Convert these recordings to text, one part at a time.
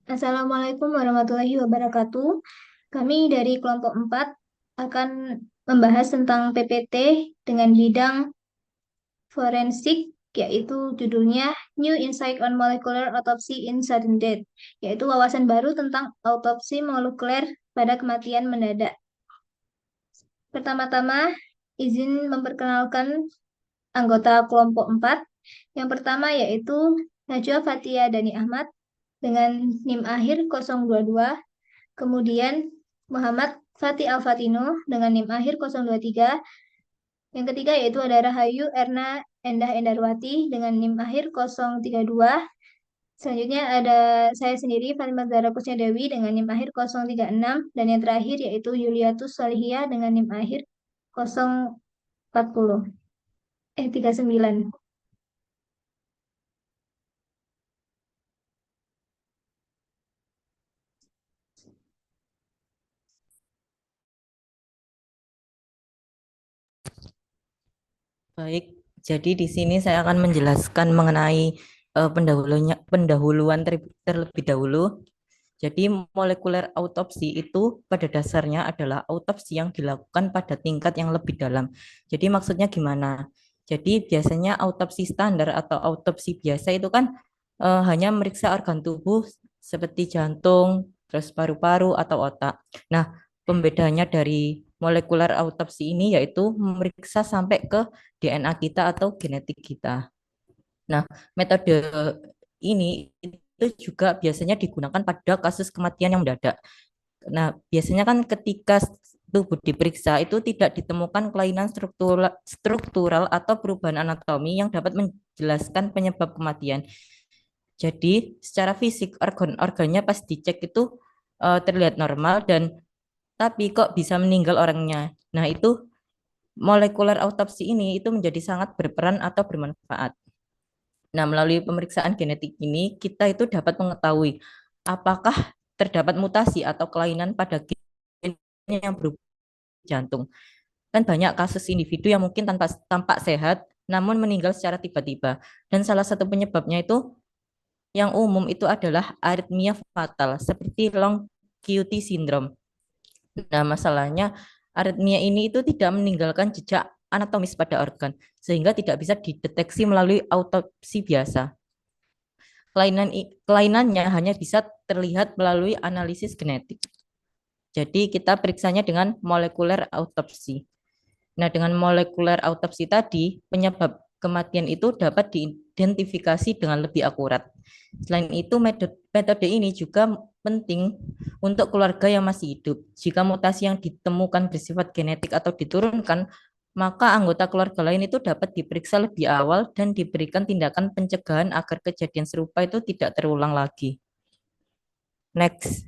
Assalamualaikum warahmatullahi wabarakatuh. Kami dari kelompok 4 akan membahas tentang PPT dengan bidang forensik, yaitu judulnya New Insight on Molecular Autopsy in Sudden Death, yaitu wawasan baru tentang autopsi molekuler pada kematian mendadak. Pertama-tama, izin memperkenalkan anggota kelompok 4. Yang pertama yaitu Najwa Fatia Dani Ahmad dengan NIM akhir 022. Kemudian Muhammad Fatih Al-Fatino dengan NIM akhir 023. Yang ketiga yaitu ada Rahayu Erna Endah Endarwati dengan NIM akhir 032. Selanjutnya ada saya sendiri Fatimah Zahra Kusnyadewi dengan NIM akhir 036. Dan yang terakhir yaitu Yuliatus Salihia dengan NIM akhir 040. 39. Baik, jadi di sini saya akan menjelaskan mengenai pendahuluan terlebih dahulu. Jadi molekuler autopsi itu pada dasarnya adalah autopsi yang dilakukan pada tingkat yang lebih dalam. Jadi maksudnya gimana? Jadi biasanya autopsi standar atau autopsi biasa itu kan hanya meriksa organ tubuh seperti jantung, terus paru-paru atau otak. Nah, pembedanya dari molekuler autopsi ini yaitu memeriksa sampai ke DNA kita atau genetik kita. Nah, metode ini itu juga biasanya digunakan pada kasus kematian yang mendadak. Nah, biasanya kan ketika tubuh diperiksa itu tidak ditemukan kelainan struktural atau perubahan anatomi yang dapat menjelaskan penyebab kematian. Jadi, secara fisik organ-organnya pas dicek itu terlihat normal dan tapi kok bisa meninggal orangnya. Nah, itu molekuler autopsi ini itu menjadi sangat berperan atau bermanfaat. Nah, melalui pemeriksaan genetik ini, kita itu dapat mengetahui apakah terdapat mutasi atau kelainan pada gen yang berubah jantung. Kan banyak kasus individu yang mungkin tampak sehat, namun meninggal secara tiba-tiba. Dan salah satu penyebabnya itu yang umum itu adalah aritmia fatal, seperti long QT syndrome. Nah, masalahnya aritmia ini itu tidak meninggalkan jejak anatomis pada organ, sehingga tidak bisa dideteksi melalui autopsi biasa. Kelainannya hanya bisa terlihat melalui analisis genetik. Jadi kita periksanya dengan molekuler autopsi. Nah, dengan molekuler autopsi tadi, penyebab kematian itu dapat diidentifikasi dengan lebih akurat. Selain itu, metode ini juga penting untuk keluarga yang masih hidup. Jika mutasi yang ditemukan bersifat genetik atau diturunkan, maka anggota keluarga lain itu dapat diperiksa lebih awal dan diberikan tindakan pencegahan agar kejadian serupa itu tidak terulang lagi. Next.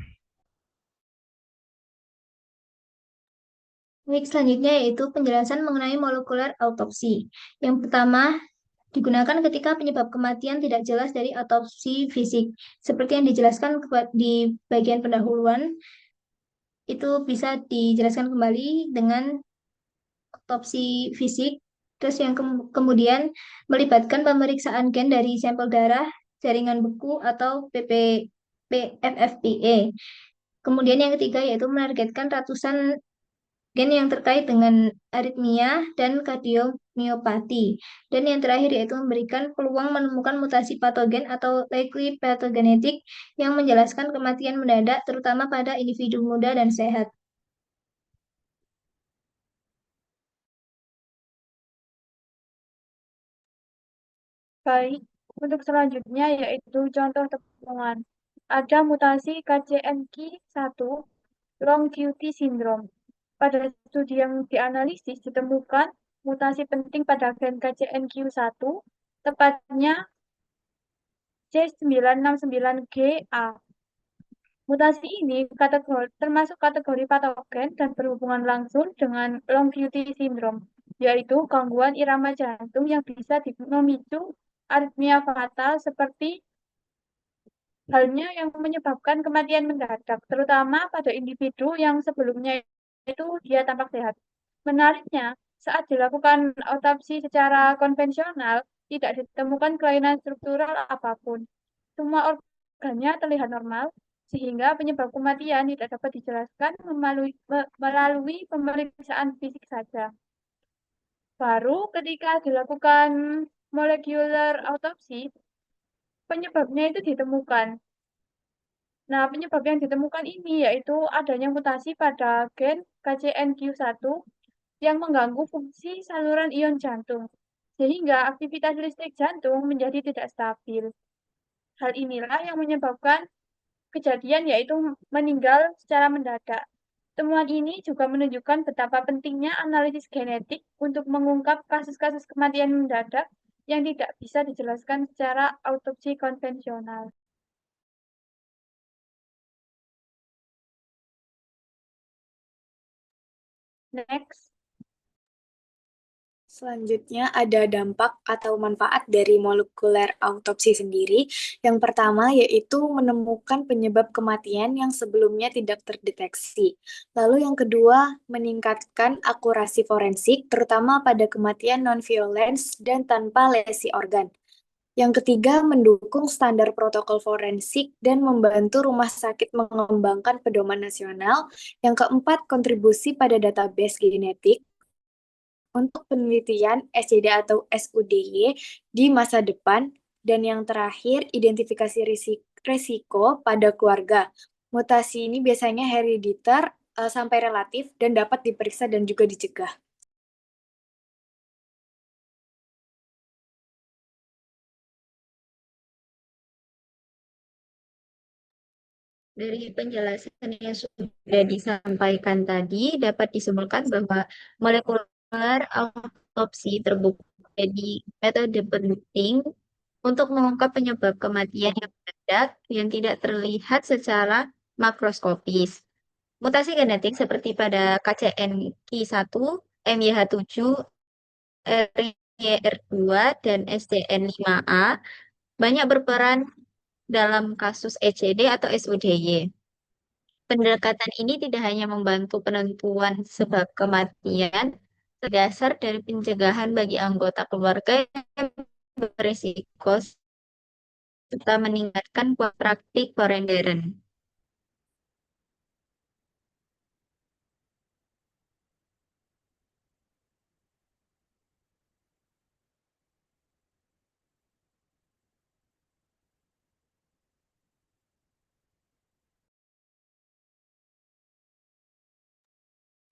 Baik, selanjutnya yaitu penjelasan mengenai molekuler autopsi. Yang pertama, digunakan ketika penyebab kematian tidak jelas dari autopsi fisik. Seperti yang dijelaskan di bagian pendahuluan, itu bisa dijelaskan kembali dengan autopsi fisik. Terus yang kemudian melibatkan pemeriksaan gen dari sampel darah, jaringan beku atau FFPE. Kemudian yang ketiga yaitu menargetkan ratusan gen yang terkait dengan aritmia dan kardiomiopati. Dan yang terakhir yaitu memberikan peluang menemukan mutasi patogen atau likely pathogenetic yang menjelaskan kematian mendadak terutama pada individu muda dan sehat. Baik, untuk selanjutnya yaitu contoh temuan. Ada mutasi KCNQ1 long QT syndrome. Pada studi yang dianalisis ditemukan mutasi penting pada gen KCNQ1, tepatnya C969GA. Mutasi ini termasuk kategori patogen dan berhubungan langsung dengan long QT syndrome, yaitu gangguan irama jantung yang bisa memicu aritmia fatal seperti halnya yang menyebabkan kematian mendadak, terutama pada individu yang sebelumnya itu dia tampak sehat. Menariknya, saat dilakukan otopsi secara konvensional, tidak ditemukan kelainan struktural apapun. Semua organnya terlihat normal, sehingga penyebab kematian tidak dapat dijelaskan melalui pemeriksaan fisik saja. Baru ketika dilakukan molecular autopsy, penyebabnya itu ditemukan. Nah, penyebab yang ditemukan ini yaitu adanya mutasi pada gen KCNQ1 yang mengganggu fungsi saluran ion jantung, sehingga aktivitas listrik jantung menjadi tidak stabil. Hal inilah yang menyebabkan kejadian yaitu meninggal secara mendadak. Temuan ini juga menunjukkan betapa pentingnya analisis genetik untuk mengungkap kasus-kasus kematian mendadak yang tidak bisa dijelaskan secara autopsi konvensional. Next. Selanjutnya ada dampak atau manfaat dari molekuler autopsi sendiri. Yang pertama yaitu menemukan penyebab kematian yang sebelumnya tidak terdeteksi. Lalu yang kedua, meningkatkan akurasi forensik, terutama pada kematian non-violence dan tanpa lesi organ. Yang ketiga, mendukung standar protokol forensik dan membantu rumah sakit mengembangkan pedoman nasional. Yang keempat, kontribusi pada database genetik untuk penelitian SCD atau SUDY di masa depan, dan yang terakhir identifikasi risiko pada keluarga. Mutasi ini biasanya herediter sampai relatif dan dapat diperiksa dan juga dicegah. Dari penjelasan yang sudah disampaikan tadi, dapat disimpulkan bahwa molekuler autopsi terbukti jadi metode penting untuk mengungkap penyebab kematian yang mendadak yang tidak terlihat secara makroskopis. Mutasi genetik seperti pada KCNQ1, MYH7, RYR2, dan SCN5A banyak berperan dalam kasus ECD atau SUDY. Pendekatan ini tidak hanya membantu penentuan sebab kematian, berdasar dari pencegahan bagi anggota keluarga yang berisiko serta meningkatkan praktik modern.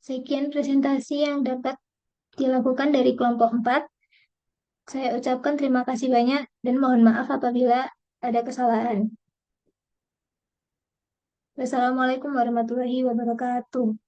Sekian presentasi yang dapat dilakukan dari kelompok 4. Saya ucapkan terima kasih banyak dan mohon maaf apabila ada kesalahan. Wassalamualaikum warahmatullahi wabarakatuh.